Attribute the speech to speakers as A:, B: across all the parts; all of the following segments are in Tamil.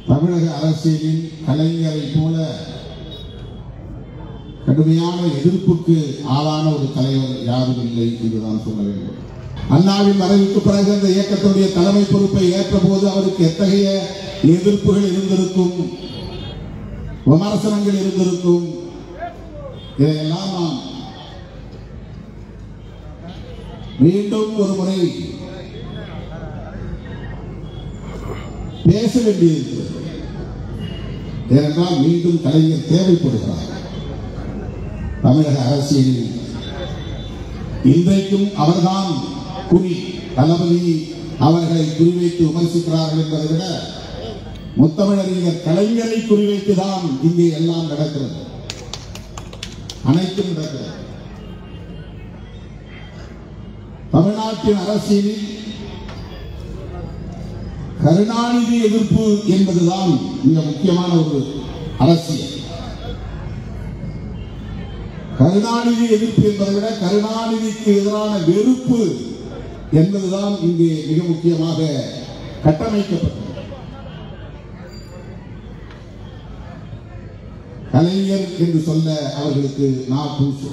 A: தமிழக அரசியலில் கலைஞரை போல கடுமையான எதிர்ப்புக்கு ஆளான ஒரு தலைவர் யாரும் இல்லை என்றுதான் சொல்ல வேண்டும். அண்ணாவின் மறைவுக்கு பிறகு அந்த இயக்கத்துடைய தலைமை பொறுப்பை ஏற்ற போது அவருக்கு எத்தகைய எதிர்ப்புகள் இருந்திருக்கும், விமர்சனங்கள் இருந்திருக்கும். இதையெல்லாம் நாம் மீண்டும் ஒரு முறை பேச வேண்டியிருக்கிறது. ஏனென்றால் மீண்டும் கலைஞர் தேவைப்படுகிறார் தமிழக அரசியலில். இன்றைக்கும் அவர்தான் குறி, தளபதி அவர்களை குறிவைத்து விமர்சிக்கிறார்கள் என்பதை விட முத்தமிழறிஞர் கலைஞரை குறிவைத்துதான் இங்கே எல்லாம் நடக்கிறது, அனைத்தும் நடக்கிறது. தமிழ்நாட்டின் அரசியலில் கருணாநிதி எதிர்ப்பு என்பதுதான் மிக முக்கியமான ஒரு அரசியல். கருணாநிதி எதிர்ப்பு என்பதை விட கருணாநிதிக்கு எதிரான வெறுப்பு என்பதுதான் இங்கே மிக முக்கியமாக கட்டமைக்கப்பட்டது. கலைஞர் என்று சொல்ல அவர்களுக்கு நாக்கூசு.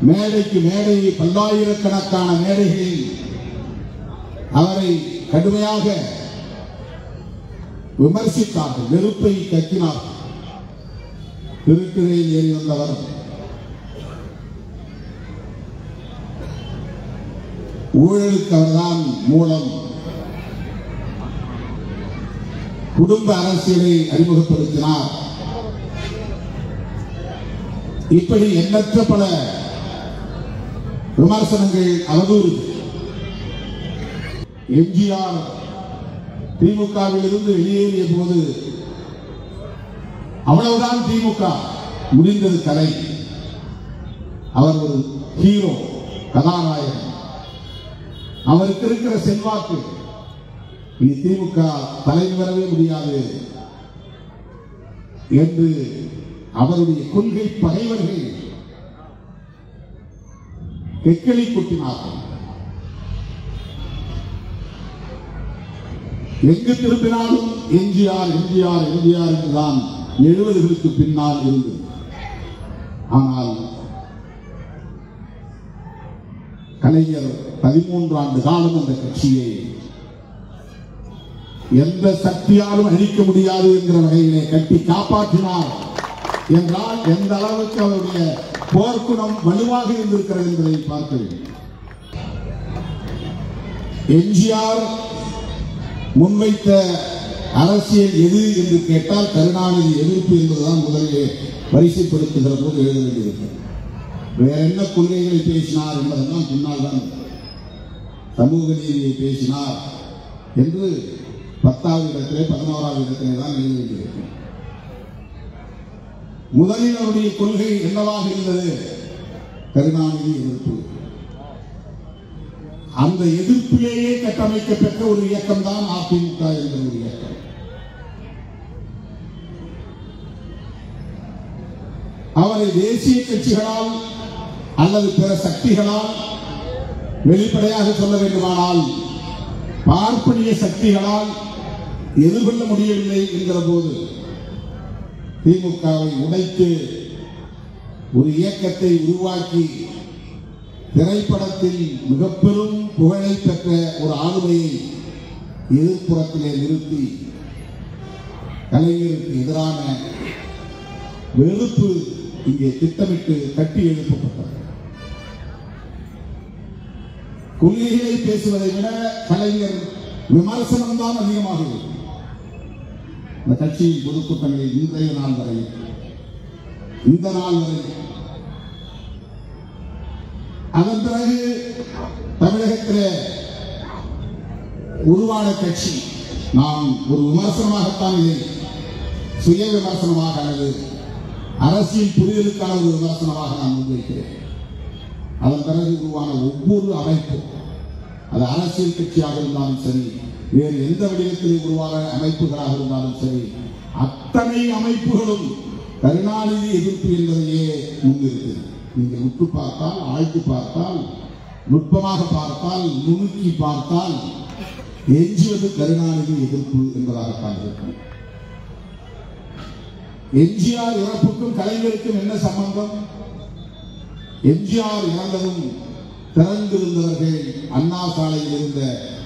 A: மேடைக்கு மேடை, பல்லாயிரக்கணக்கான மேடைகளில் அவரை கடுமையாக விமர்சித்தார்கள், வெறுப்பை கக்கினார்கள். திருக்குறையில் ஏறி வந்தவர் ஊழலுக்கு அவர்தான் மூலம், குடும்ப அரசியலை அறிமுகப்படுத்தினார். இப்படி எண்ணற்ற பல விமர்சனங்கள், அவதூறு. எம்ஜிஆர் திமுகவில் இருந்து வெளியேறிய போது அவ்வளவுதான் திமுக, முடிந்தது கலை. அவர் ஒரு ஹீரோ, கதாநாயகன். அவருக்கு இருக்கிற செல்வாக்கு இனி திமுக தலைமை வரவே முடியாது என்று அவருடைய கொள்கை பகைவர்கள் எக்களி கொட்டினார்கள். எங்கு திரும்பினாலும் எம்ஜிஆர் எம்ஜிஆர் எம்ஜிஆர் என்றுதான் 70களுக்கு பின்னால் இருந்தது. ஆனால் கலைஞர் 13 ஆண்டு காலம் அந்த கட்சியை எந்த சக்தியாலும் அழிக்க முடியாது என்கிற வகையிலே கட்டி காப்பாற்றினார் என்றால் எந்த அளவுக்கு அவருடைய போர்க்குணம் வலுவாக இருந்திருக்கிறது என்பதை பார்க்க வேண்டும். எம்ஜிஆர் முன்வைத்த அரசியல் எது என்று கேட்டால் கருணாநிதி எதிர்ப்பு என்பதுதான் முதலிலே வரிசைப்படுத்துகிற போது எழுத வேண்டியிருக்கிறது. வேற என்ன கொள்கைகளை பேசினார் என்பதெல்லாம் பின்னால் தான். சமூக நீதியை பேசினார் என்று 10வது இடத்திலே 11வது இடத்திலே தான் எழுத வேண்டியிருக்கிறது. முதலில் அவருடைய கொள்கை என்னவாக இருந்தது? கருணாநிதி எதிர்ப்பு. அந்த எதிர்ப்பிலேயே கட்டமைக்கப்பட்ட ஒரு இயக்கம் தான் அதிமுக என்ற ஒரு இயக்கம். அவரை தேசிய கட்சிகளால் அல்லது பிற சக்திகளால், வெளிப்படையாக சொல்ல வேண்டுமானால் பார்ப்பனிய சக்திகளால் எதிர்கொள்ள முடியவில்லை என்கிற போது திமுகவை உடைத்து ஒரு இயக்கத்தை உருவாக்கி திரைப்படத்தில் மிக பெரும் புகழை பெற்ற ஒரு ஆளுமையை எதிர்ப்புறத்திலே நிறுத்தி கலைஞருக்கு எதிரான வெறுப்பு இங்கே திட்டமிட்டு கட்டி எழுப்பப்பட்டது. கொள்கைகளை பேசுவதை விட கலைஞர் விமர்சனம் தான் அதிகமாக இருக்கும். இந்த கட்சியின் பொதுக்கூட்டங்களில் இன்றைய நாள் வரை, இந்த நாள் வரை, அதன் பிறகு தமிழகத்தில் உருவான கட்சி, நாம் ஒரு விமர்சனமாகத்தான் இதை சுய விமர்சனமாக அல்லது அரசியல் புரிதலுக்கான ஒரு விமர்சனமாக நான் முன்வைக்கிறேன். அதன் பிறகு உருவான ஒவ்வொரு அமைப்பு, அது அரசியல் கட்சியாக இருந்தாலும் சரி, வேறு எந்த வடிவத்தில் உருவான அமைப்புகளாக இருந்தாலும் சரி, அத்தனை அமைப்புகளும் கருணாநிதி எதிர்ப்பு என்பதையே முன்னிறுத்தது. நீங்கள் உற்று பார்த்தால், ஆழ்த்து பார்த்தால், நுட்பமாக பார்த்தால், நுணுக்கி பார்த்தால் எஞ்சியது கருணாநிதி எதிர்ப்பு என்பதாகத்தான் இருக்கும். எம்ஜிஆர் இறப்புக்கும் கலைஞருக்கும் என்ன சம்பந்தம்? எம்ஜிஆர் இறந்ததும் திறந்திருந்தவர்கள் அண்ணா சாலையில் இருந்த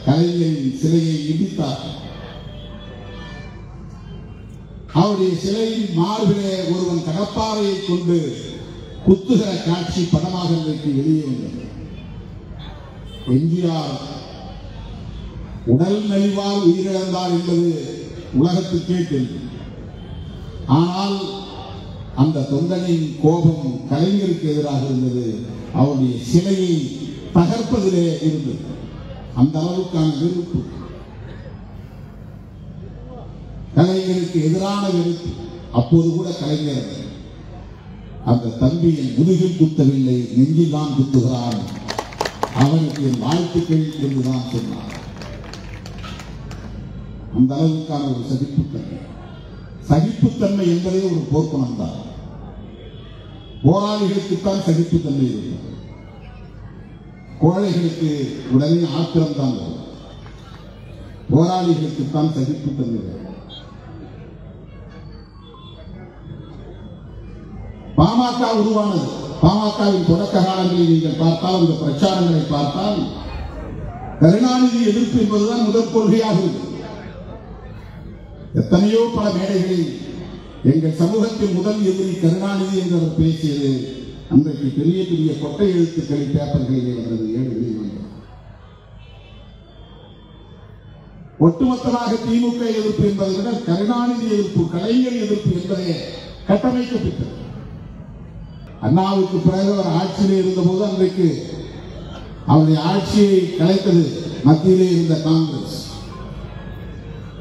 A: கலைஞரின் சிலையை இடித்தார்கள். அவருடைய சிலையின் மார்பிலே ஒருவன் கடப்பாறையை கொண்டு குத்துகிற காட்சி படமாக இன்றைக்கு வெளியே வந்தது. எம்ஜிஆர் உடல் நலிவால் உயிரிழந்தார் என்பது உலகத்துக்கே தெரியும். ஆனால் அந்த தொண்டனின் கோபம் கலைஞருக்கு எதிராக இருந்தது. அவருடைய சிலையை தகர்ப்பதிலே இருந்தது. அந்த அளவுக்கான வெறுப்பு, கலைஞருக்கு எதிரான வெறுப்பு. அப்போது கூட கலைஞர் அந்த தம்பியை முதுகில் குத்தவில்லை, நெஞ்சில் தான் குத்துகிறான், அவனுக்கு என் வாழ்த்துக்கள் என்றுதான் சொன்னார். அந்த அளவுக்கான ஒரு சகிப்புத்தன்மை. சகிப்புத்தன்மை என்பதே ஒரு போர்க்குணம் தான். போராளிகளுக்குத்தான் சகிப்புத்தன்மை இருக்கும். கோழைகளுக்கு உடனே ஆத்திரம் தான் வரும். போராளிகளுக்குத்தான் சகிப்புத்தன்மை வரும். பாமக உருவானது. பாமகவின் தொடக்க காலங்களில் நீங்கள் பார்த்தால், அந்த பிரச்சாரங்களை பார்த்தால், கருணாநிதி எதிர்ப்பு என்பதுதான் முதற் கொள்கையாக இருக்கு. எத்தனையோ பல மேடைகளில் எங்கள் சமூகத்தின் முதல் எதிரி கருணாநிதி என்று அவர் பேசியது அன்றைக்கு பெரிய பெரிய கொட்டை எழுத்துக்களில் பேப்பர்களிலே வந்தது, ஏடுகளில் வந்தது. ஒட்டுமொத்தமாக திமுக எதிர்ப்பு என்பதை விட கருணாநிதி எதிர்ப்பு, கலைஞர் எதிர்ப்பு என்பதே கட்டமைக்கப்பட்டது. அண்ணாவுக்கு பிறகு அவர் ஆட்சியிலே இருந்தபோது அன்றைக்கு அவருடைய ஆட்சியை கலைத்தது மத்தியிலே இருந்த காங்கிரஸ்.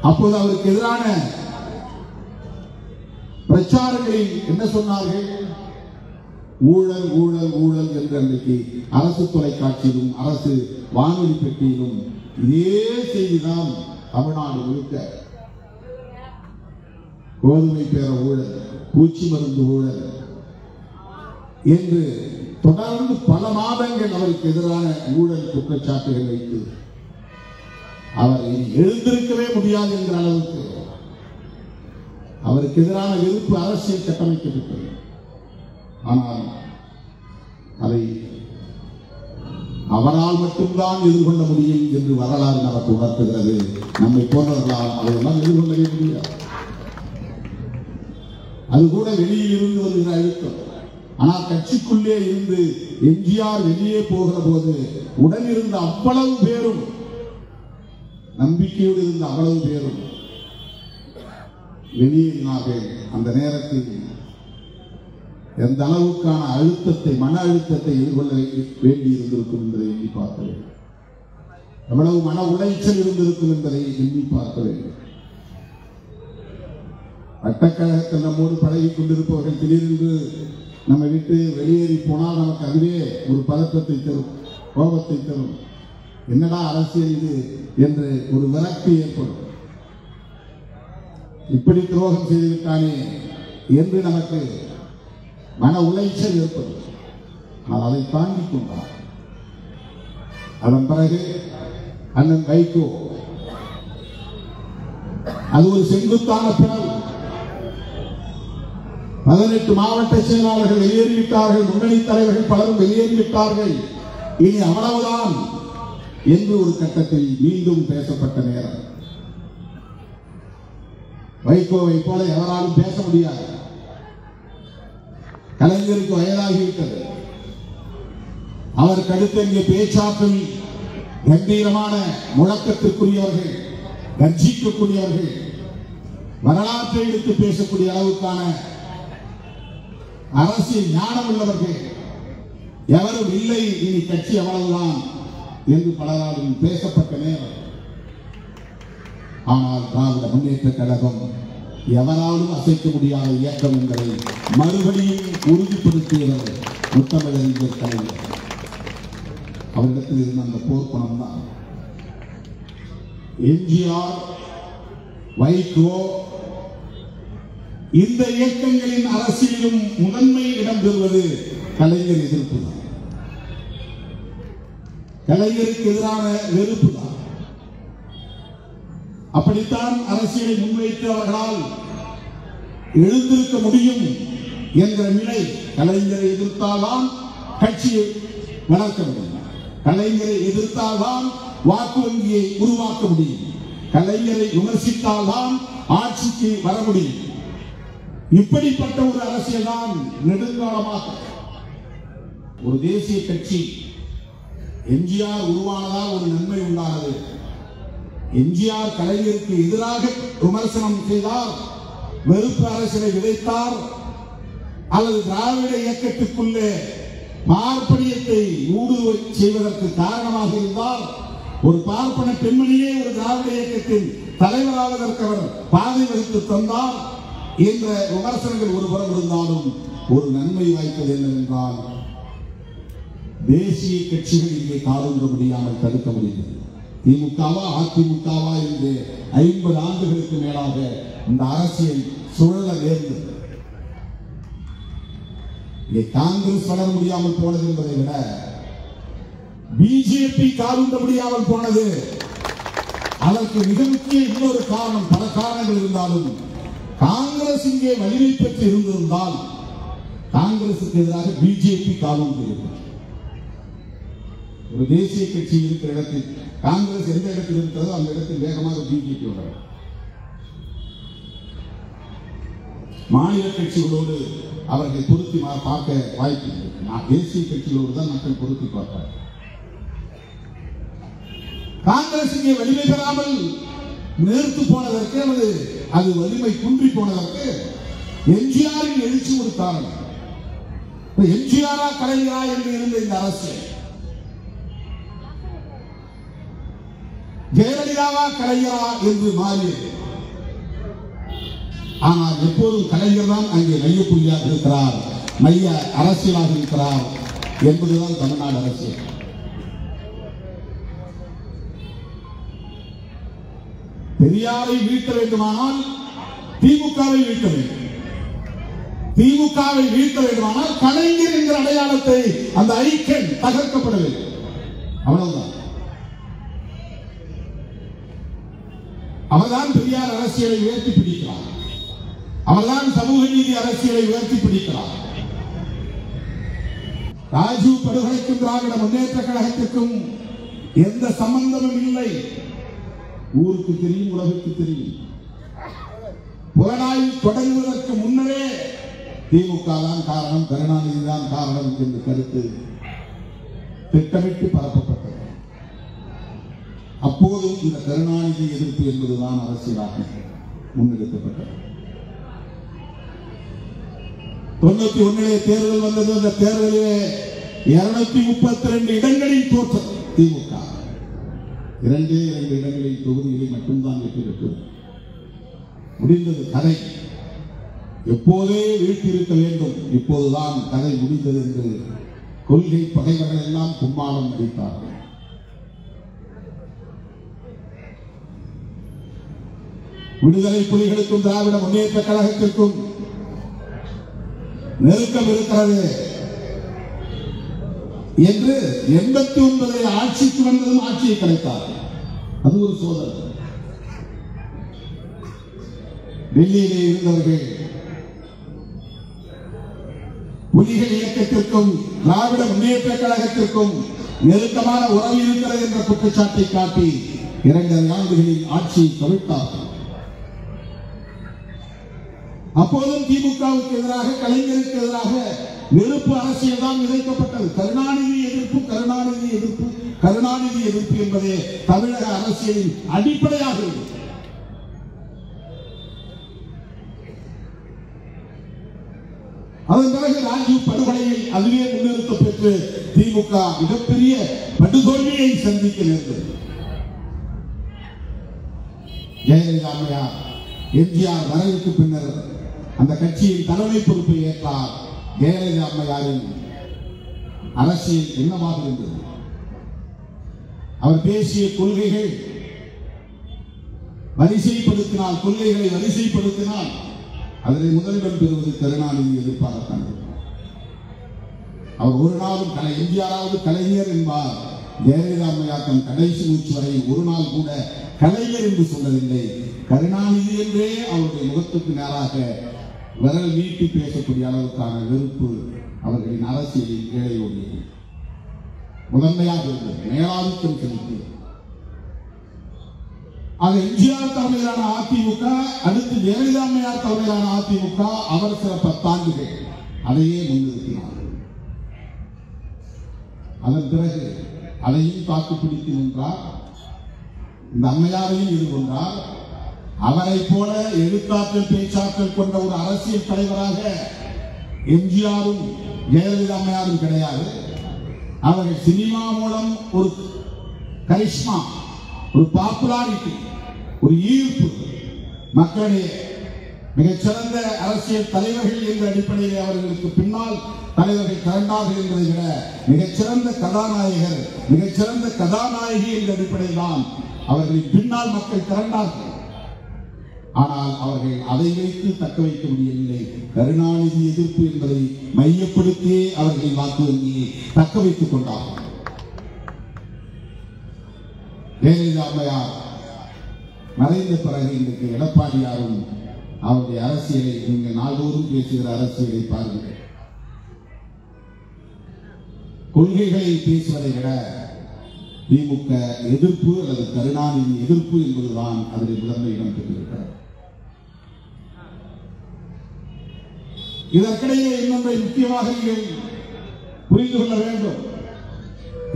A: அப்போது அவருக்கு எதிரான பிரச்சாரங்களில் என்ன சொன்னார்கள்? ஊழல் ஊழல் ஊழல் என்று அன்றைக்கு அரசு தொலைக்காட்சியிலும் அரசு வானொலி பெட்டியிலும் இதே செய்திதான் தமிழ்நாடு முழுக்க. கோதுமை பேர ஊழல், பூச்சி மருந்து ஊழல் என்று தொடர்ந்து பல மாதங்கள் அவருக்கு எதிரான ஊழல் குற்றச்சாட்டுகள் வைத்து அவர் எழுந்திருக்கவே முடியாது என்ற அளவுக்கு அவருக்கு எதிரான வெறுப்பு அரசியல் கட்டமைக்கப்பட்டது. ஆனால் அதை அவரால் மட்டும்தான் எதிர்கொள்ள முடியும் என்று வரலாறு நமக்கு உணர்த்துகிறது. நம்மை போன்றவர்களால் அதையெல்லாம் எதிர்கொள்ளவே முடியாது. அது கூட வெளியில் இருந்து வருகிற அழுத்தம். ஆனால் கட்சிக்குள்ளே இருந்து எம்ஜிஆர் வெளியே போகிற போது உடன் இருந்த அவ்வளவு பேரும், நம்பிக்கையோடு இருந்த அவ்வளவு பேரும் வெளியேறினார்கள். அந்த நேரத்தில் எந்த அளவுக்கான அழுத்தத்தை, மன அழுத்தத்தை எதிர்கொள்ள வேண்டி இருந்திருக்கும் என்பதை எண்ணி பார்க்க வேண்டும். எவ்வளவு மன உளைச்சல் இருந்திருக்கும் என்பதை எண்ணி பார்க்க வேண்டும். வட்டக்கழகத்தில் நம்மோடு பழகிக் கொண்டிருப்பவர்கள் திடீரென்று நம்ம விட்டு வெளியேறி போனால் நமக்கு அதுவே ஒரு பதற்றத்தை தரும், கோபத்தை தரும். என்னடா அரசியல் இது என்று ஒரு விரக்தி ஏற்படும். இப்படி துரோகம் செய்துவிட்டானே என்று நமக்கு மன உளைச்சல் ஏற்படும். ஆனால் அதை தாங்கிக் கொண்டார். அதன் பிறகு அண்ணன் வைகோ, அது ஒரு செங்குத்தான பிளவு. 18 மாவட்ட செயலாளர்கள் வெளியேறிவிட்டார்கள், முன்னணி தலைவர்கள் பலரும் வெளியேறிவிட்டார்கள், இனி அவ்வளவுதான் என்று ஒரு கட்டத்தில் மீண்டும் பேசப்பட்ட நேரம். வைகோவை போல எவராலும் பேச முடியாது. கலைஞருக்கு வயதாகிவிட்டது. அவருக்கு அடுத்த இங்கே பேச்சாற்றல் கம்பீரமான முழக்கத்திற்குரியவர்கள், கர்ஜிக்கக்கூடியவர்கள், வரலாற்றை எடுத்து பேசக்கூடிய அளவுக்கான அரசியல் ஞானம் உள்ளவர்கள் எவரும் இல்லை. இனி கட்சி அவ்வளவுதான் என்று பலராலும் பேசப்பட்ட நேரம். ஆனால் திராவிட முன்னேற்ற கழகம் எவராலும் அசைக்க முடியாத இயக்கம் என்பதை மறுபடியும் உறுதிப்படுத்தியவர் முத்தமிழறிஞர் கலைஞர். அவரிடத்தில் இருந்த அந்த போர்க்குணம் தான். எம்ஜிஆர், வைகோ, இந்த இயக்கங்களின் அரசியலும் முதன்மை இடம்பெறுவது கலைஞர் எதிர்ப்பு தான். கலைஞருக்கு எதிரான வெறுப்பு தான். அப்படித்தான் அரசியலை முன்வைத்து அவர்களால் எழுந்திருக்க முடியும் என்ற நிலை. கலைஞரை எதிர்த்தால்தான் கட்சியை வளர்க்க முடியும், கலைஞரை எதிர்த்தால்தான் வாக்கு வங்கியை உருவாக்க முடியும், கலைஞரை விமர்சித்தால்தான் ஆட்சிக்கு வர முடியும். இப்படிப்பட்ட ஒரு அரசியல் தான் நெடுங்காலமாக ஒரு தேசிய கட்சி. எம்ஜிஆர் உருவானதால் ஒரு நன்மை உண்டானது. எம்ஜிஆர் கலைஞருக்கு எதிராக விமர்சனம் செய்தார், வெறுப்பு அரசியலை விதைத்தார், அல்லது திராவிட இயக்கத்துக்குள்ளே பார்ப்பனியத்தை ஊடுருவ செய்வதற்கு காரணமாக இருந்தார். ஒரு பார்ப்பன பெண்மணியே ஒரு திராவிட இயக்கத்தின் தலைவராவதற்கு அவர் பாதை வகுத்து தந்தார் என்ற விமர்சனங்கள் ஒருபுறம் இருந்தாலும் ஒரு நன்மை வாய்ப்பது என்னவென்றால் தேசிய கட்சிகள் இங்கே காலூன்ற முடியாமல் தடுக்க முடிந்தது. திமுகவா அதிமுகவா என்று 50 ஆண்டுகளுக்கு மேலாக இந்த அரசியல் சுழல நேர்ந்தது. காங்கிரஸ் வளர முடியாமல் போனது என்பதை விட பிஜேபி காலூன்ற முடியாமல் போனது. அதற்கு மிக முக்கிய இன்னொரு காரணம், பல காரணங்கள் இருந்தாலும் காங்கிரஸ் இங்கே வலிமை பெற்று இருந்திருந்தால் காங்கிரசுக்கு எதிராக பிஜேபி காலூன்றியது. ஒரு தேசிய கட்சி இருக்கிற இடத்தில் காங்கிரஸ் எந்த இடத்தில் இருக்கிறதோ அந்த இடத்தில் வேகமாக பிஜேபி உள்ளது. மாநில கட்சிகளோடு அவர்கள் பொருத்தி பார்க்க வாய்ப்பு. தேசிய கட்சிகளோடு தான் மக்கள் பொருத்தி பார்ப்பார். காங்கிரஸ் இங்கே வலிமை பெறாமல் நிறுத்து போனதற்கு, அது வலிமை குன்றி போனதற்கு எம்ஜிஆரின் எழுச்சி ஒரு காரணம். எம்ஜிஆரா கலைஞரா என்று இருந்த இந்த அரசியல் ஜெயலலிதாவா கலைஞரா என்று மாறியது. ஆனால் எப்போதும் கலைஞர் தான் அங்கே மையப்புள்ளியாக இருக்கிறார், மைய அரசியலாக இருக்கிறார் என்பதுதான் தமிழ்நாடு அரசியல். பெரியாரை வீழ்த்த வேண்டுமானால் திமுகவை வீழ்த்த வேண்டும், திமுகவை வீழ்த்த வேண்டுமானால் கலைஞர் என்கிற அடையாளத்தை, அந்த ஐக்கியம் தகர்க்கப்பட வேண்டும். அவ்வளவுதான். அவர்தான் பெரியார் அரசியலை உயர்த்தி பிடிக்கிறார், அவர்தான் சமூக நீதி அரசியலை உயர்த்தி பிடிக்கிறார். ராஜீவ் படுகொலைக்கும் திராவிட முன்னேற்ற கழகத்திற்கும் எந்த சம்பந்தமும் இல்லை. ஊருக்கு தெரியும், உலகுக்கு தெரியும். புலனாய்வு தொடங்குவதற்கு முன்னரே திமுக தான் காரணம், கருணாநிதி தான் காரணம் என்ற கருத்து திட்டமிட்டு பரப்பப்பட்டது. அப்போதும் இந்த கருணாநிதி எதிர்ப்பு என்பதுதான் அரசியலாக முன்னெடுக்கப்பட்டது. 91 தேர்தல் வந்தது. அந்த தேர்தலிலே 232 இடங்களில் தோற்றது திமுக. 2 இடங்களில் தொகுதிகளில் மட்டும்தான் வெற்றி பெற்றது. முடிந்தது கதை. எப்போதே வீழ்த்தியிருக்க வேண்டும், இப்போதுதான் கதை முடிந்தது என்று கொள்கை பகைவர்கள் எல்லாம் கும்மாளம் அடித்தார்கள். விடுதலை புலிகளுக்கும் திராவிட முன்னேற்ற கழகத்திற்கும் நெருக்கம் இருக்கிறது என்று 89 ஆட்சிக்கு வந்ததும் ஆட்சியை கலைத்தார். அது ஒரு சோதனை. டெல்லியிலே இருந்தவர்கள் புலிகள் இயக்கத்திற்கும் திராவிட முன்னேற்ற கழகத்திற்கும் நெருக்கமான உறவு இருக்கிறது என்ற குற்றச்சாட்டை காட்டி 2 ஆண்டுகளில் ஆட்சியை கவிழ்த்தார்கள். அப்போதும் திமுகவுக்கு எதிராக, கலைஞருக்கு எதிராக வெறுப்பு அரசியல் தான் விதைக்கப்பட்டது. கருணாநிதி எதிர்ப்பு, கருணாநிதி எதிர்ப்பு, கருணாநிதி எதிர்ப்பு என்பதே தமிழக அரசியலின் அடிப்படையாக இருக்கு. அதன் பிறகு ராஜீவ் படுகொலையில் அதுவே முன்னிறுத்தப் பெற்று திமுக மிகப்பெரிய படுதோல்வியை சந்திக்க நேர்ந்தது. ஜெயலலிதா அம்மையார் எம்ஜிஆர் மறைவுக்கு பின்னர் அந்த கட்சியின் தலைமை பொறுப்பை ஏற்றார். ஜெயலலிதா அம்மையாரின் அரசியல் என்னவாக இருந்தது? அவர் பேசிய கொள்கைகள் வரிசைப்படுத்தினால், கொள்கைகளை வரிசைப்படுத்தினால் அதில் முதலிடம் பெறுவது கருணாநிதி எதிர்ப்பாகத்தான். அவர் ஒரு நாளும் எம்ஜிஆராவது கலைஞர் என்பார், ஜெயலலிதா அம்மையார் தன் கடைசி மூச்சு வரை ஒரு நாள் கூட கலைஞர் என்று சொன்னதில்லை. கருணாநிதி என்றே அவருடைய முகத்துக்கு நேராக விரல் நீட்டி பேசக்கூடிய அளவுக்கான வெறுப்பு அவர்களின் அரசியலில் இழையோடியது. முதன்மையாக இருந்தது, மேலாதிக்கம் செலுத்தியது. அது எம்ஜிஆர் தலைமையிலான அதிமுக, அடுத்து ஜெயலலிதா அம்மையார் தலைமையிலான அதிமுக அவர் சில 10 ஆண்டுகள் அதையே முன்னிறுத்தினார். அதன் பிறகு அதையும் தாக்குப்பிடித்து நின்றார். இந்த அம்மையாரையும் எதிர்கொண்டார். அவரை போல எழுத்தாற்றல் பேச்சாற்றல் கொண்ட ஒரு அரசியல் தலைவராக எம்ஜிஆரும் ஜெயலலிதா அம்மையாரும் கிடையாது. அவர்கள் சினிமா மூலம் ஒரு கரிஷ்மா, ஒரு பாப்புலாரிட்டி, ஒரு ஈர்ப்பு, மக்களிடையே மிகச்சிறந்த அரசியல் தலைவர்கள் என்ற அடிப்படையில் அவர்களுக்கு பின்னால் தலைவர்கள் திரண்டார்கள் என்பதை விட மிகச்சிறந்த கதாநாயகர், மிகச்சிறந்த கதாநாயகி என்ற அடிப்படையில் தான் அவர்களின் பின்னால் மக்கள் திரண்டார்கள். ஆனால் அவர்கள் அதை வைத்து தக்க வைக்க முடியவில்லை. கருணாநிதி எதிர்ப்பு என்பதை மையப்படுத்தியே அவர்கள் வாக்கு வங்கியை தக்க வைத்துக் கொண்டார்கள். ஜெயலலிதா அம்மையார் மறைந்த பிறகு இன்றைக்கு எடப்பாடியாரும் அவருடைய அரசியலை, நீங்கள் நாள்தோறும் பேசுகிற அரசியலை பாருங்கள். கொள்கைகளை பேசுவதை விட திமுக எதிர்ப்பு அல்லது கருணாநிதி எதிர்ப்பு என்பதுதான் அதில் முதன்மை இடம் பெற்றிருக்கிறது. இதற்கிடையே இன்னொன்றை முக்கியமாக நீங்கள் புரிந்து கொள்ள வேண்டும்.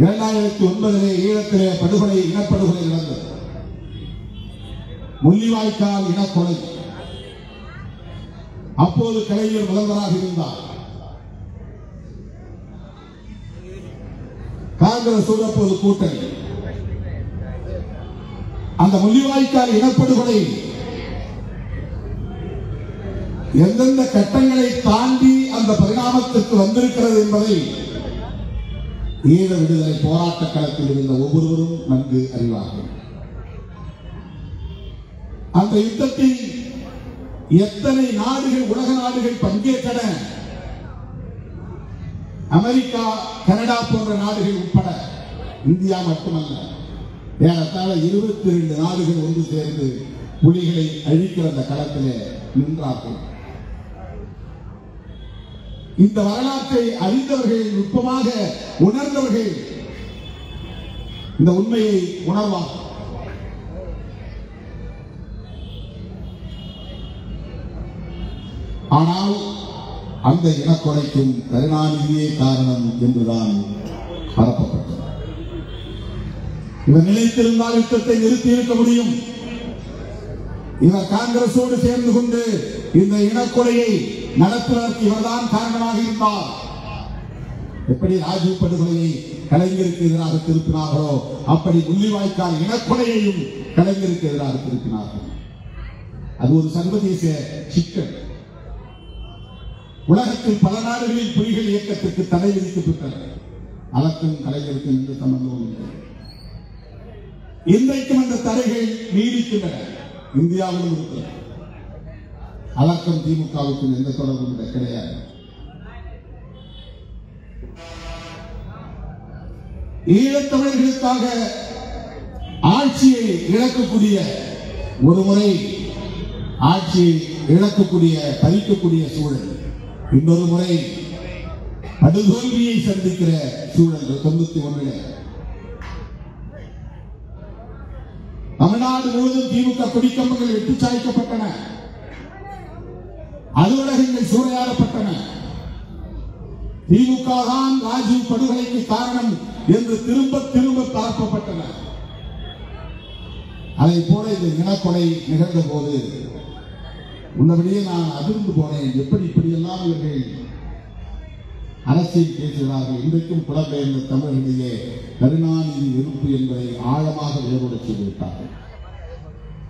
A: 2009 ஈழத்திலே படுகொலை, இனப்படுகொலை நடந்தது. முள்ளிவாய்க்கால் இனக்கொலை. அப்போது கலைஞர் முதல்வராக இருந்தார். காங்கிரஸ் அப்போது கூட்டணி. அந்த முள்ளிவாய்க்கால் இனப்படுகொலை எந்தெந்த கட்டங்களை தாண்டி அந்த பரிணாமத்திற்கு வந்திருக்கிறது என்பதை ஈழ விடுதலை போராட்ட களத்தில் இருந்த ஒவ்வொருவரும் நன்கு அறிவார்கள். அந்த யுத்தத்தில் எத்தனை நாடுகள், உலக நாடுகள் பங்கேற்றன? அமெரிக்கா, கனடா போன்ற நாடுகள் உட்பட, இந்தியா மட்டுமல்ல, ஏறத்தாழ 22 நாடுகள் ஒன்று சேர்ந்து புலிகளை அழிக்கிற அந்த களத்திலே நின்றார்கள். இந்த வரலாற்றை அறிந்தவர்கள், நுட்பமாக உணர்ந்தவர்கள் இந்த உண்மையை உணர்வார்கள். ஆனால் அந்த இனக்கொலைக்கும் கருணாநிதியே காரணம் என்றுதான் பரப்பப்பட்டது. இவர் நிலைத்திருந்தால் யுத்தத்தை நிறுத்தி இருக்க முடியும். இவர் காங்கிரசோடு சேர்ந்து கொண்டு இந்த இனக்கொலையை நடத்துவதற்கு இவர்தான் காரணமாக இருந்தார். எப்படி ராஜீவ் படுகொலையை கலைஞருக்கு எதிராக திருப்பினார்களோ அப்படி முள்ளிவாய்க்கால் இனக்கொலையையும் கலைஞருக்கு எதிராக திருப்பினார்கள். அது ஒரு சர்வதேச சிக்கல். உலகத்தில் பல நாடுகளில் புலிகள் இயக்கத்திற்கு தடை விதிக்கப்பட்டது. அதற்கும் கலைஞருக்கும் எந்த சம்பந்தமும் இல்லை. இன்றைக்கும் அந்த தடைகள் நீடிக்கின்றன. இந்தியாவிலும் இருக்கிறது. அதற்கும் திமுகவுக்கும் எந்த தொடர்பும் கிடையாது. ஈழத்தமிழர்களுக்காக ஆட்சியை இழக்கக்கூடிய, ஒரு முறை ஆட்சியை இழக்கக்கூடிய, பறிக்கக்கூடிய சூழல், இன்னொரு முறை படுதோல்வியை சந்திக்கிற சூழல் 91 தமிழ்நாடு முழுவதும் திமுக கொடிக்கம்பங்கள் வெட்டி சாய்க்கப்பட்டன. அலுவலகங்கள் சூறையாடப்பட்டன. திமுக தான் ராஜீவ் படுகொலைக்கு காரணம் என்று திரும்ப திரும்ப பரப்பப்பட்டன. அதை போல இந்த இனக்கொலை நிகழ்ந்த போது உன்னபடியே நான் அதிர்ந்து போனேன். எப்படி இப்படியெல்லாம் இவர்கள் அரசியல் பேசுகிறார்கள். இன்றைக்கும் புலம்பெயர்ந்த தமிழர்களிடையே கருணாநிதி எதிர்ப்பு என்பதை ஆழமாக வேரோட செய்துவிட்டார்கள்.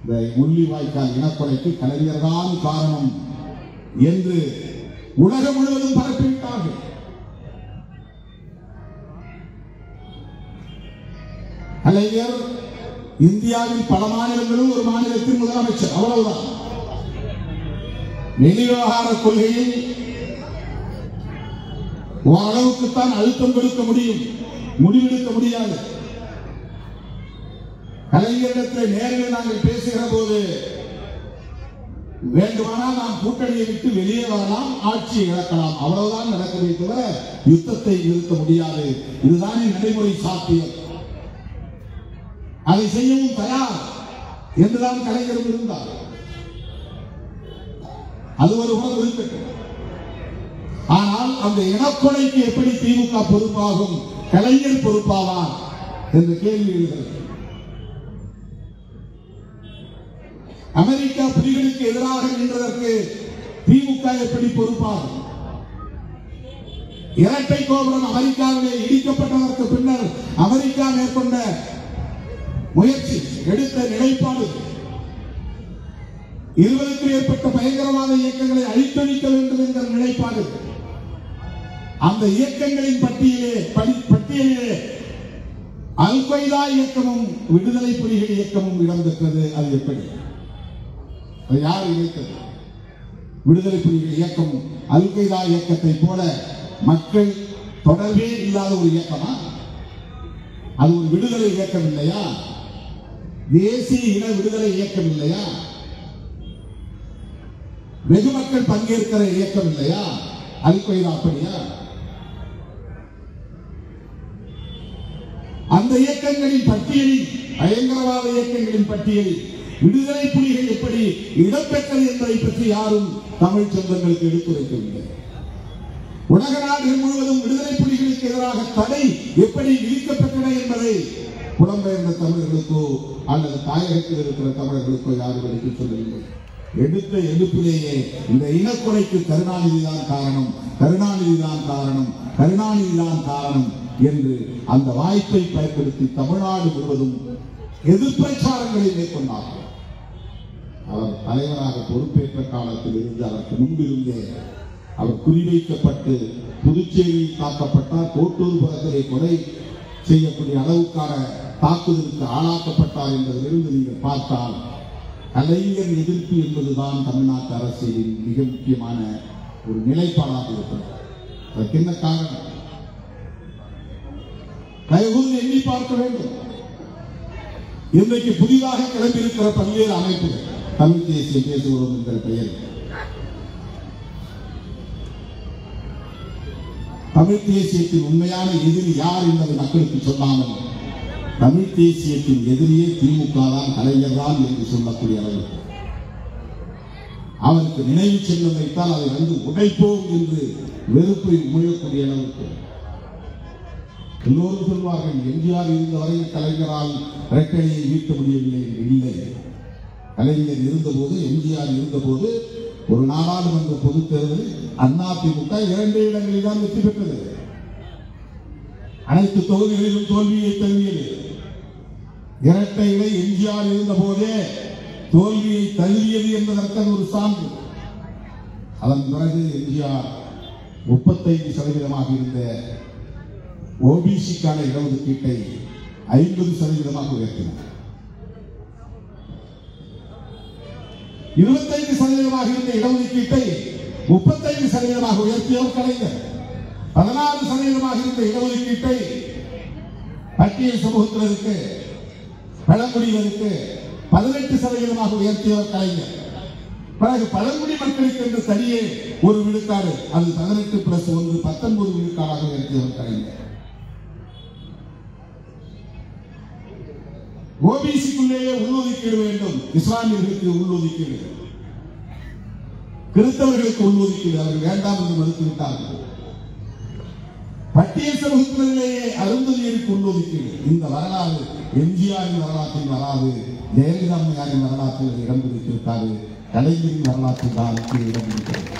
A: இந்த முள்ளிவாய்க்கால் இனக்கொலைக்கு கலைஞர்தான் காரணம் என்று உலகம் முழுவதும் பரப்பிவிட்டார்கள். கலைஞர் இந்தியாவில் பல மாநிலங்களும் ஒரு மாநிலத்தின் முதலமைச்சர், அவ்வளவுதான். வெளிவிவகார கொள்கையில் ஓரளவுக்குத்தான் அழுத்தம் கொடுக்க முடியும், முடிவெடுக்க முடியாது. கலைஞரிடத்தில் நேரில் நாங்கள் பேசுகிற போது வேண்டுமானால் நாம் கூட்டணியை விட்டு வெளியே வரலாம், ஆட்சியை இழக்கலாம், அவ்வளவுதான் நடக்கவே தவிர யுத்தத்தை நிறுத்த முடியாது. இதுதான் நடைமுறை சாத்தியம். அதை செய்யவும் தயார் என்றுதான் கலைஞரும் இருந்தார். அது ஒரு புறம் இருக்கட்டும். ஆனால் அந்த இனக்கொலைக்கு எப்படி திமுக பொறுப்பாகும், கலைஞர் பொறுப்பாவார் என்ற கேள்வி எழுகிறது. அமெரிக்கா புலிகளுக்கு எதிராக நின்றதற்கு திமுக எப்படி பொறுப்பாகும்? இரட்டை கோபுரம் அமெரிக்காவிலே இடிக்கப்பட்டதற்கு பின்னர் அமெரிக்கா மேற்கொண்ட முயற்சி, எடுத்த நிலைப்பாடு 20க்கும் மேற்பட்ட பயங்கரவாத இயக்கங்களை அழித்தொழிக்க வேண்டும் என்ற நிலைப்பாடு. அந்த இயக்கங்களின் பட்டியலிலே அல் கொய்தா இயக்கமும் விடுதலை புலிகள் இயக்கமும் இடம்பெற்றது. அது எப்படி? அது யார் இணைத்தது? விடுதலை புலிகள் இயக்கம் அல் கொய்தா இயக்கத்தை போல மக்கள் தொடர்பே இல்லாத ஒரு இயக்கமா? அது ஒரு விடுதலை இயக்கம் இல்லையா? தேசிய இன விடுதலை இயக்கம் இல்லையா? வெகு மக்கள் பங்கேற்கிற இயக்கம் இல்லையா அல் கொய்தா? அப்படியா? அந்த இயக்கங்களின் பட்டியலில், பயங்கரவாத இயக்கங்களின் பட்டியலில் விடுதலை புலிகள் எப்படி இடம்பெற்றது என்பதை பற்றி யாரும் தமிழ் சொந்தங்களுக்கு எடுத்துரைக்கவில்லை. உலக நாடுகள் முழுவதும் விடுதலை புலிகளுக்கு எதிராக தடை எப்படி விதிக்கப்பட்டன என்பதை புலம்பெயர்ந்த தமிழர்களுக்கோ அல்லது தாயகத்தில் இருக்கிற தமிழர்களுக்கோ யாரும் எடுத்துச் சொல்லவில்லை. எடுத்த எடுப்பிலேயே இந்த இனக்கொலைக்கு கருணாநிதி தான் காரணம், கருணாநிதி தான் காரணம், கருணாநிதி தான் காரணம் என்று அந்த வாய்ப்பை பயன்படுத்தி தமிழ்நாடு முழுவதும் எதிர்ப்பிரச்சாரங்களை மேற்கொண்டார்கள். அவர் தலைவராக பொறுப்பேற்ற காலத்தில் இருந்து அதற்கு முன்பிருந்தே அவர் குறிவைக்கப்பட்டு புதுச்சேரியில் தாக்கப்பட்டார். கோட்டூர் புறத்திலே கொலை செய்யக்கூடிய அளவுக்கான தாக்குதலுக்கு ஆளாக்கப்பட்டார் என்பதிலிருந்து நீங்கள் பார்த்தால் கலைஞர் எதிர்ப்பு என்பதுதான் தமிழ்நாட்டு அரசியலின் மிக முக்கியமான ஒரு நிலைப்பாடாக இருக்கிறது. அதற்கு என்ன காரணம்? தயவுகூர்ந்து எண்ணி பார்க்க வேண்டும். இன்றைக்கு புதிதாக கிளம்பியிருக்கிற பல்வேறு அமைப்புகள், தமிழ் தேசிய பேசுகிறோம் என்கிற பெயர், தமிழ் தேசியத்தின் உண்மையான எதிரி யார் என்பதை மக்களுக்கு சொல்லாமல் தமிழ் தேசியத்தின் எதிரியே திமுக தான், கலைஞர் தான் என்று சொல்லக்கூடிய அளவுக்கு அவருக்கு நினைவு சின்னம் வைத்தால் அதை வந்து உடைப்போம் என்று வெறுப்பை உமிழக்கூடிய அளவுக்கு எல்லோரும் சொல்வார்கள், எம்ஜிஆர் இருந்த வரையில் கலைஞரால் இரட்டையை வீழ்த்த முடியவில்லை என்று. இல்லை, கலைஞர் இருந்தபோது, எம்ஜிஆர் இருந்தபோது ஒரு நாடாளுமன்ற பொதுத் தேர்தலில் அதிமுக 2 இடங்களில் தான் வெற்றி பெற்றது. அனைத்து தொகுதிகளிலும் தோல்வியை தழுவியது. இரட்டை இலை எம்ஜிஆர் இருந்த போதே தோல்வியை தழுவியது என்பதற்கு ஒரு சான்று. அதன் பிறகு எம்ஜிஆர் 35% இருந்த ஓபிசிக்கான இடஒதுக்கீட்டை 50% உயர்த்தினார். 25% இருந்த இடஒதுக்கீட்டை 35% உயர்த்தியவர் கலைஞர். 16% இருந்த இடஒதுக்கீட்டை பட்டியல் சமூகத்தினருக்கு, பழங்குடியினருக்கு 18% உயர்த்தியவர் கலைஞர். பிறகு பழங்குடி மக்களுக்கு என்று தனியே ஒரு விழுக்காடு, அது 18+1 19 விழுக்காடாக உயர்த்தியவர் கலைஞர். ஓபிசிக்குள்ளேயே உள்ளொதுக்கீடு வேண்டும், இஸ்லாமியர்களுக்கு உள்ளொதுக்கீடு, கிறிஸ்தவர்களுக்கு உள்ளொதுக்கீடு அவர்கள் வேண்டாம் என்று மறுத்துவிட்டார்கள். பட்டியல் சமூகத்திலேயே அருந்ததியருக்கு உள்ளொதுக்கீடு. இந்த வரலாறு எம்ஜிஆரின் வரலாற்றில் வராது, ஜெயலலிதா அம்மையாரின் வரலாற்றில் இடம் பிடித்திருக்காது, கலைஞரின் வரலாற்றில் தான் இடம் பிடிக்கிறது.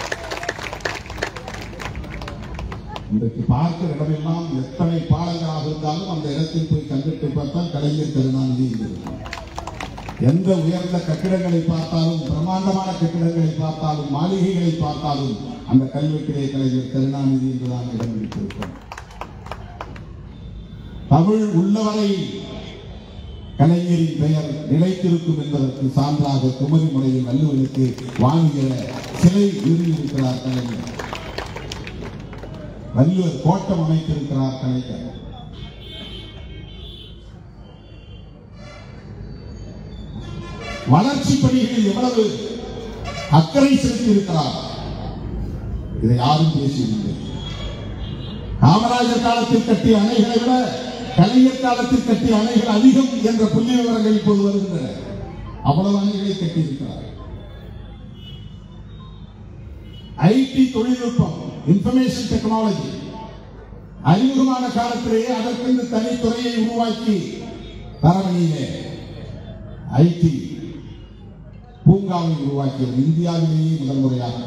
A: இன்றைக்கு பார்க்கிற இடமெல்லாம் எத்தனை பாடங்களாக இருந்தாலும் அந்த இடத்தில் போய் கண்டிட்டு பார்த்தால் கலைஞர் கருணாநிதி இருக்கும். எந்த உயர்ந்த கட்டிடங்களை பார்த்தாலும், பிரம்மாண்டமான கட்டிடங்களை பார்த்தாலும், மாளிகைகளை பார்த்தாலும் அந்த கல்வெட்டிலே கலைஞர் கருணாநிதி என்றுதான் இடம் பிடித்திருக்கும். தமிழ் உள்ளவரை கலைஞரின் பெயர் நிலைத்திருக்கும் என்பதற்கு சான்றாக குமரி முறையில் வள்ளுவனுக்கு வாங்கிய சிலை நிறுவியிருக்கிறார் கலைஞர். வள்ளுவர் கோட்டம் அமைத்திருக்கிறார் கலைஞர். வளர்ச்சி பணிகளில் எவ்வளவு அக்கறை செலுத்தி இருக்கிறார், இதை யாரும் பேசியதில்லை. காமராஜர் காலத்தில் கட்டிய அணைகளை விட கலைஞர் காலத்தில் கட்டிய அணைகள் அதிகம் என்ற புள்ளி விவரங்கள் இப்போது வருகின்றன. அவ்வளவு அணைகளை கட்டியிருக்கிறார். ஐடி தொழில்நுட்பம், இன்ஃபர்மேஷன் டெக்னாலஜி அறிமுகமான காலத்திலேயே அதற்கென்று தனித்துறையை உருவாக்கி தரவணியிலே ஐடி பூங்காவை உருவாக்கியது இந்தியாவிலேயே முதல் முறையாக.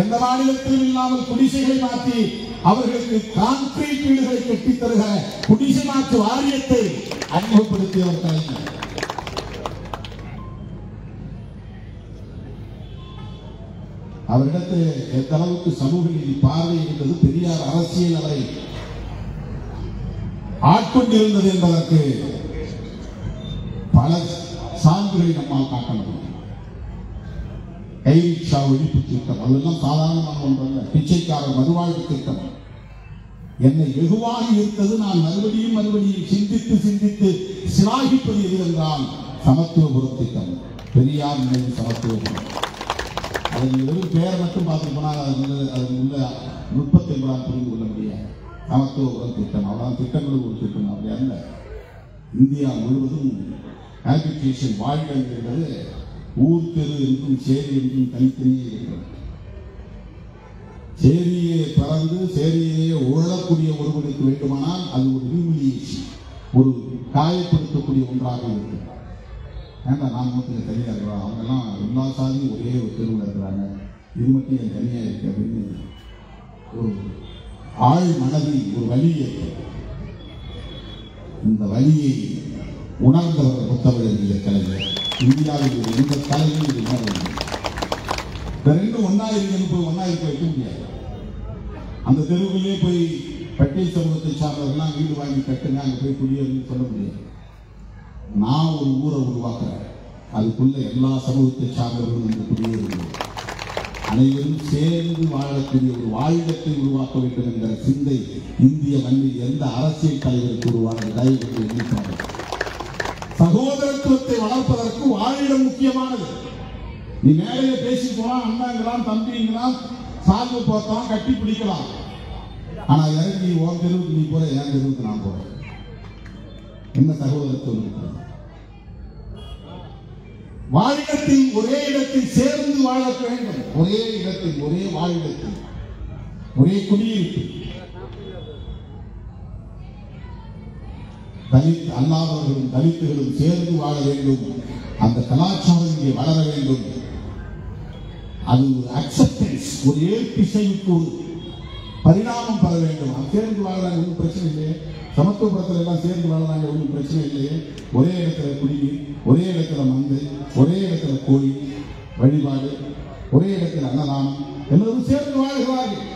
A: எந்த மாநிலத்திலும் இல்லாமல் குடிசைகளை மாற்றி அவர்களுக்கு கான்கிரீட் வீடுகளை கட்டித் தருகிற குடிசை மாற்று வாரியத்தை அறிமுகப்படுத்தியவர் கலைஞர். அவரிடத்தில் எந்த அளவுக்கு சமூக நீதி பார்வை இருந்தது, பெரியார் அரசியல் அவரை ஆட்கொண்டிருந்தது என்பதற்கு பல சான்றுகளை நம்மால் காட்ட முடியும். கைரிக்ஷா ஒழிப்பு திட்டம், அதெல்லாம் சாதாரணமான ஒன்றல்ல. பிச்சைக்காரர் மறுவாழ்வு திட்டம் என்னை வெகுவாக இருந்தது. நான் மறுபடியும் சிந்தித்து சிந்தித்து சிலாகிப்பது எது என்றால் சமத்துவபுரம் திட்டம், பெரியார் நினைவு சமத்துவபுரம். அதன் வெறும் பெயர் மட்டும் பார்த்து போனால் அது உள்ள நுட்பத்தை எங்களால் புரிந்து கொள்ள முடியாது. சமத்துவபுரம் திட்டம் அவ்வளவு திட்டங்களும் ஒரு திட்டம் அப்படி அல்ல. இந்தியா முழுவதும் ஹேபிடேஷன் வாழ்க்கை என்பது ஊர் தெரு என்றும் சேரி என்றும் தனித்தனியே இருக்கிறது. சேரியை பறந்து சேரியை உழக்கூடிய ஒருவனுக்கு வேண்டுமானால் அது ஒரு ஹியூமிலியேஷன், ஒரு காயப்படுத்தக்கூடிய ஒன்றாக இருக்கு. ஏன்னா நான் மட்டும் தனியாக இருக்கிறோம், அவங்கெல்லாம் எல்லா சாதியும் ஒரே ஒரு தெருவில் இருக்கிறாங்க, இது மட்டும் என் தனியாக இருக்கு அப்படின்னு ஒரு ஆழ் மனதில் ஒரு வலி ஏற்படும். இந்த வலியை உணர்ந்தவர் புத்தகங்கள் கலைஞர். இந்தியாவில் எந்த தலையும் இது உணர்வு ரெண்டும் ஒன்னா இருக்க வைக்க முடியாது. அந்த தெருவிலே போய் பட்டியல் சமூகத்தை சார்ந்தவர்கள்லாம் வீடு வாங்கி கட்டுங்க, அங்கே போய் குடியேறுன்னு சொல்ல முடியாது. நான் ஒரு ஊரை உருவாக்குறேன், அதுக்குள்ள எல்லா சமூகத்தை சார்ந்தவர்களும் இந்த குடியேறுவது, அனைவரும் சேர்ந்து வாழக்கூடிய ஒரு வாழ்க்கை உருவாக்க வேண்டும் என்கிற சிந்தை இந்திய மண்ணில் எந்த அரசியல் தலைவருக்கு உருவானது. சகோதரத்துவத்தை வளர்ப்பதற்கு வாழிடம் முக்கியமானது. நீ மேலையை பேசி போனா அண்ணாங்களாம் தம்பிங்களாம் சார்பு போத்தான் கட்டி பிடிக்கலாம். ஆனா இறங்கி உன் தெருவுக்கு நீ போற, என் தெருவுக்கு நான் போறேன். என்ன சகோதரத்துவம் இருக்கிறது? வாழிடத்தில் ஒரே இடத்தில் சேர்ந்து வாழ வேண்டும். ஒரே இடத்தில் ஒரே வாழிடத்தில் ஒரே குடியிருப்பு. தலித் அல்லாதவர்களும் தலித்துகளும் சேர்ந்து வாழ வேண்டும். அந்த கலாச்சாரம் இங்கே வளர வேண்டும். அது ஒரு அக்செப்டன்ஸ், ஒரு ஏற்பிசைக்கு ஒரு பரிணாமம் பெற வேண்டும். அது சேர்ந்து வாழறாங்க, ஒன்றும் பிரச்சனை இல்லையே. சமத்துவபுரத்தில் எல்லாம் சேர்ந்து வாழறாங்க, ஒன்றும் பிரச்சனை இல்லையே. ஒரே இடத்துல குடிநீர், ஒரே இடத்துல மந்தை, ஒரே இடத்துல கோயில் வழிபாடு, ஒரே இடத்துல அன்னதானம், எல்லோரும் சேர்ந்து வாழ்கிறார்கள்.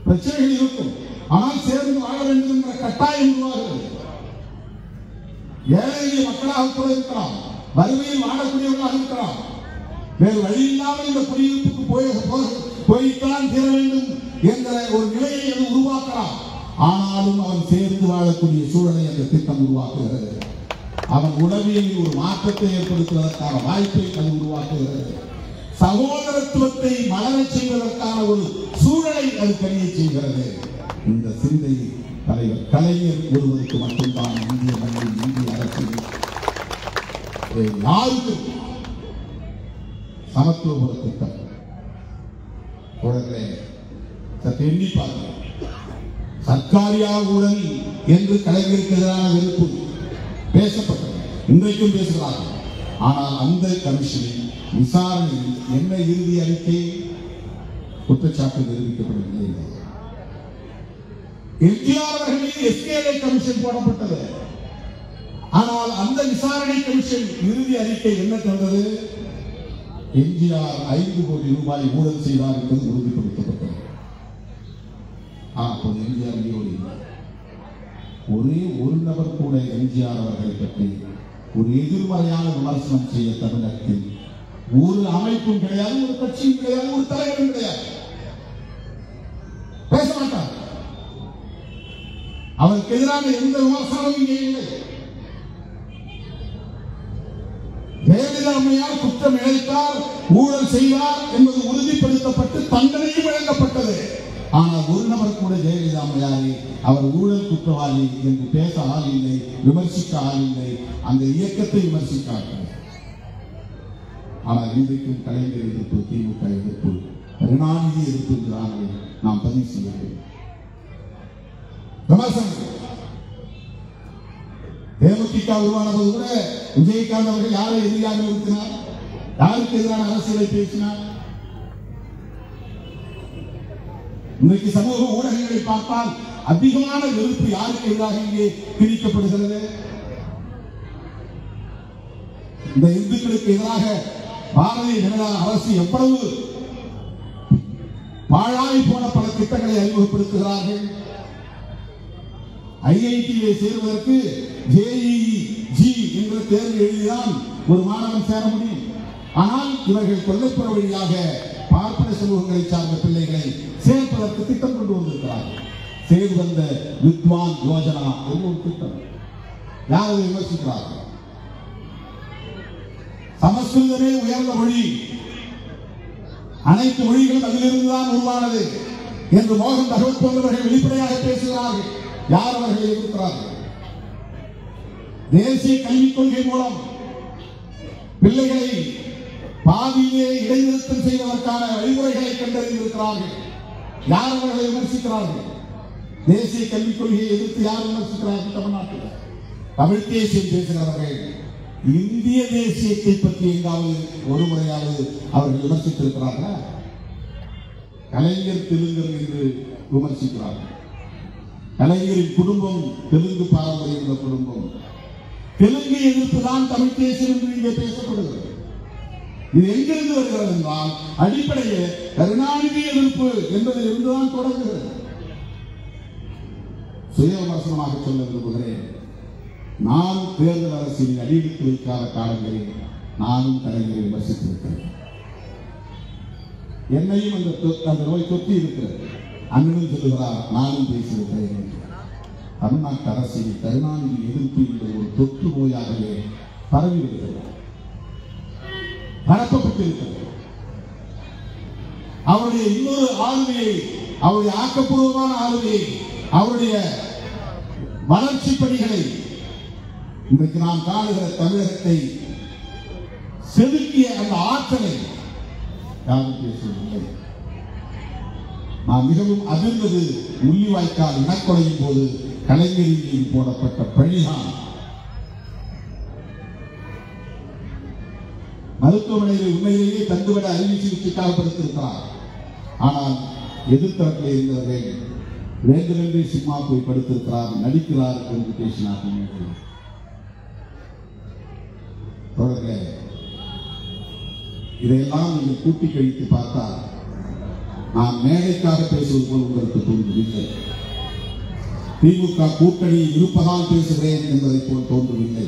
A: பிரச்சனைகள் இருக்கும், ஆனால் சேர்ந்து வாழ வேண்டும் என்ற கட்டாயம் உருவாகிறது. ஏழை எளிய மக்களாக கூட இருக்கலாம், வறுமையில் வாழக்கூடியவர்களாக இருக்கலாம். வேறு வழி இல்லாமல் இந்த குடியிருப்புக்கு போய்த்தான் தீர வேண்டும் என்ற ஒரு நிலையை அது உருவாக்கலாம். ஆனாலும் அவன் சேர்ந்து வாழக்கூடிய சூழலை அந்த திட்டம் உருவாக்குகிறது. அவன் உளவியலில் ஒரு மாற்றத்தை ஏற்படுத்துவதற்கான வாய்ப்பை அது உருவாக்குகிறது. சகோதரத்துவத்தை மலரச் செய்வதற்கான ஒரு சூழலை அது கணிய செய்கிறது. இந்த சிந்தை தலைவர் கலைஞர் ஒருவருக்கு மட்டும்தான் இந்திய மண்ணில், இந்திய அரசியல் யாருக்கும் சமத்துவபுர திட்டம். தோழர்களே, சற்று எண்ணி பார்க்கிறேன். சர்க்காரியா ஊழல் என்று கலைஞருக்கு எதிரான வெறுப்பு பேசப்பட்டது, இன்றைக்கும் பேசுகிறார்கள். ஆனால் அந்த கமிஷனில் விசாரணையில் என்ன இறுதி அறிக்கை? குற்றச்சாட்டு நிரூபிக்கப்படவில்லை. எம்ஜிஆர் அவர்கள் மீது எஸ்கேஏ கமிஷன் போடப்பட்டது. ஆனால் அந்த விசாரணை கமிஷன் இறுதி அறிக்கை என்ன தந்தது? எம்ஜிஆர் 5 கோடி ரூபாய் ஊழல் செய்தார் என்பது உறுதிப்படுத்தப்பட்டது. அப்போது எம்ஜிஆர் உயிரோடு இல்லை. ஒரே ஒரு நபர் கூட எம்ஜிஆர் அவர்களை பற்றி ஒரு எதிர்மறையான விமர்சனம் செய்ய தமிழகத்தில் ஒரு அமைப்பும் கிடையாது, ஒரு கட்சியும் கிடையாது, ஒரு தலைவரும் கிடையாது. பேச மாட்டார். அவருக்கு எதிரான எந்த விமர்சனமும் இங்கே இல்லை. ஜெயலலிதா அம்மையார் குற்றம் இழைத்தார், ஊழல் செய்தார் என்பது உறுதிப்படுத்தப்பட்டு தண்டனையும் வழங்கப்பட்டது. ஆனால் ஒரு நபர் கூட ஜெயலலிதா அம்மையாரை அவர் ஊழல் குற்றவாளி என்று பேச ஆள் இல்லை, விமர்சிக்க ஆள் இல்லை, அந்த இயக்கத்தை விமர்சிக்க. ஆனால் இன்றைக்கும் கலைஞர் எதிர்ப்பு, திமுக எதிர்ப்பு, கருணாநிதி எதிர்ப்பு என்று நாம் பதிவு செய்கிறோம். தேமுதிக உருவான போது கூட விஜயகாந்த் அவர்கள் யாரை எதிராக நிறுத்தினார், யாருக்கு எதிரான அரசியலை பேசினார்? இன்றைக்கு சமூக ஊடகங்களை பார்த்தால் அதிகமான வெறுப்பு யாருக்கு எதிராக இங்கே பிரிக்கப்படுகிறது? இந்த இந்துக்களுக்கு எதிராக பாரதிய ஜனதா அரசு எவ்வளவு பாழாய் போன பல திட்டங்களை அறிமுகப்படுத்துகிறார்கள். ஐஐடியை சேர்வதற்கு JEE என்ற தேர்வு எழுதிதான் ஒரு மாணவன் சேர முடியும். ஆனால் இவர்கள் கொல்லைப்புற வழியாக பார்ப்பன சமூகங்களை சார்ந்த பிள்ளைகளை சேர்ப்பதற்கு திட்டம் கொண்டு வந்திருக்கிறார்கள். செய்து வந்த வித்வான் யோஜனா ஒரு திட்டம். யாரை விமர்சிக்கிறார்கள்? சமஸ்கிருதமே உயர்ந்த மொழி, அனைத்து மொழிகளும் அதிலிருந்துதான் உருவானது என்று மோகன் பகவத் போன்றவர்கள் வெளிப்படையாக பேசுகிறார்கள். யார் அவர்களை எதிர்க்கிறார்கள்? தேசிய கல்விக் கொள்கை மூலம் பிள்ளைகளை பாதியிலே இடைநிறுத்தம் செய்வதற்கான வழிமுறைகளை கண்டறிந்திருக்கிறார்கள். யார் அவர்களை விமர்சிக்கிறார்கள்? தேசிய கல்விக் கொள்கையை எதிர்த்து யார் விமர்சிக்கிறார்கள்? தமிழ்நாட்டில் தமிழ் தேசியம் பேசுகிறவர்கள் இந்திய தேசியத்தை பற்றி எங்காவது ஒரு முறையாவது அவர்கள் விமர்சித்திருக்கிறார்களா? கலைஞர் தெலுங்கர் என்று விமர்சிக்கிறார்கள். கலைஞரின் குடும்பம் தெலுங்கு பாரம்பரியம் உள்ள குடும்பம். தெலுங்கு எதிர்ப்பு தான் தமிழ் தேசியம் என்று இங்கே பேசப்படுகிறது. இது எங்கிருந்து வருகிறது என்றால் அடிப்படையே கருணாநிதி எதிர்ப்பு என்பதில் இருந்துதான் தொடங்குகிறது. சுய விமர்சனமாக சொல்ல விரும்புகிறேன். நான் தேர்தல் அரசின் அடியெடுத்து வைக்காத காலங்களில் நானும் கலைஞரை விமர்சித்திருக்கிறேன். என்னையும் அந்த நோய் தொற்றி இருக்கிறது. அண்ணனும் சொல்லுகிறார், நானும் பேசியிருக்கிறேன். தமிழ்நாட்டு அரசியல் கருணாநிதி எதிர்ப்பு என்ற ஒரு தொற்று நோயாகவே பரவிவிடுகிறது, பரப்பப்பட்டிருக்கிறது. அவருடைய இன்னொரு ஆளுமையை, அவருடைய ஆக்கப்பூர்வமான ஆளுமையை, அவருடைய வளர்ச்சி பணிகளை இன்றைக்கு நாம் காணுகிற தமிழகத்தை செதுக்கிய அந்த ஆற்றலை யாரும் பேசவில்லை. நான் மிகவும் அதிர்ந்தது முள்ளிவாய்க்கால் இனக்கொலையின் போது கலைஞரின் போடப்பட்ட பழிதான். மருத்துவமனையில் உண்மையிலேயே தந்துவிட அறுவை சிகிச்சைக்காக படுத்திருக்கிறார். ஆனால் எதிர்த்தரப்பில் இருந்தவர்கள் வேண்டுமென்றே சினிமா போய் படுத்திருக்கிறார், நடிக்கிறார் என்று பேசினார்கள். இதையெல்லாம் நீங்கள் கூட்டி கழித்து பார்த்தால் நான் மேடைக்காக பேசுவது போல் உங்களுக்கு தோன்றவில்லை. திமுக கூட்டணி இருப்பதால் பேசுகிறேன் என்பதை போல் தோன்றவில்லை.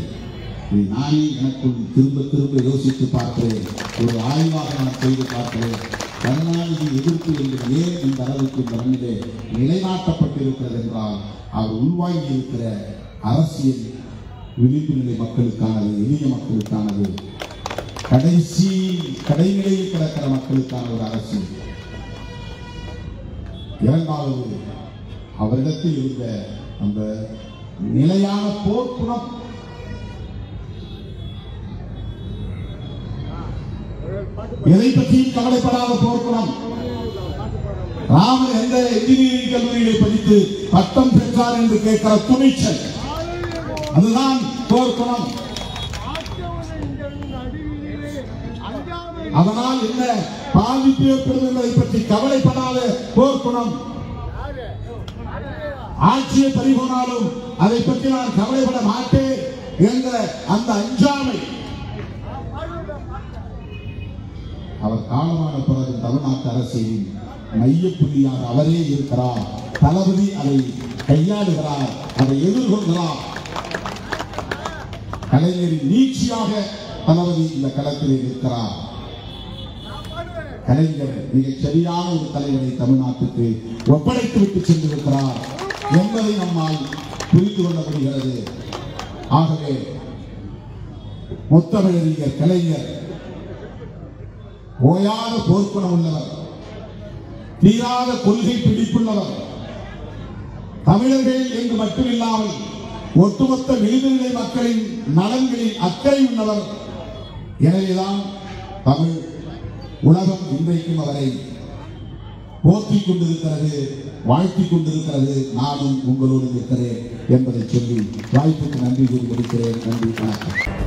A: இதை நானே எனக்குள் திரும்ப திரும்ப யோசித்து பார்க்கிறேன். ஒரு ஆய்வாக நான் செய்து பார்க்கிறேன். கருணாநிதி எதிர்ப்பு என்பது ஏன் இந்த அளவுக்கு இந்த மண்ணிலே நிலைநாட்டப்பட்டிருக்கிறது என்றால் அவர் உள்வாங்கி இருக்கிற அரசியல் விளிம்பு நிலை மக்களுக்கானது, எளிய மக்களுக்கானது, கடைநிலையில் கிடக்கிற மக்களுக்கான ஒரு அரசியல். இரண்டாவது, அவரிடத்தில் இருந்த அந்த நிலையான போர்க்குணம். எதை பற்றியும் கவலைப்படாத போர்க்குணம். ராமன் எந்த இன்ஜினியரிங் கல்லூரியிலே படித்து பட்டம் பெற்றார் என்று கேட்கிற துணிச்சல், அதுதான் போர்க்குணம். அதனால் என்ன பாதிப்பு ஏற்படும் என்பதை பற்றி கவலைப்படாத போர்க்குணம். ஆட்சியை பறிபோனாலும் அதை பற்றி நான் கவலைப்பட மாட்டேன் என்ற அந்த அஞ்சாமை. அவர் காலமான பிறகு தமிழ்நாட்டு அரசியலின் மையப்புள்ளியாக அவரே இருக்கிறார். தளபதி அதை கையாளுகிறார், அதை எதிர்கொள்கிறார். கலைஞரின் நீட்சியாக தளபதி இந்த களத்திலே இருக்கிறார். கலைஞர் மிகச் சரியான ஒரு தலைவரை தமிழ்நாட்டுக்கு ஒப்படைத்து விட்டு சென்றிருக்கிறார் என்பதை நம்மால் புரிந்து கொள்ள முடிகிறது. ஆகவே முத்தமிழறிஞர் கலைஞர் ஓயாத போர்க்குணம் உள்ளவர், தீராத கொள்கை பிடிப்புள்ளவர், தமிழர்கள் என்று மட்டுமில்லாமல் ஒட்டுமொத்த விளிம்புநிலை மக்களின் நலன்களில் அக்கறை உள்ளவர். எனவேதான் தமிழ் உலகம் இன்றைக்கும் அவரை போற்றிக் கொண்டிருக்கிறது, வாழ்த்திக் கொண்டிருக்கிறது. நானும் உங்களோடு இருக்கிறேன் என்பதை சொல்லி வாய்ப்புக்கு நன்றி கூறி முடிக்கிறேன். நன்றி, வணக்கம்.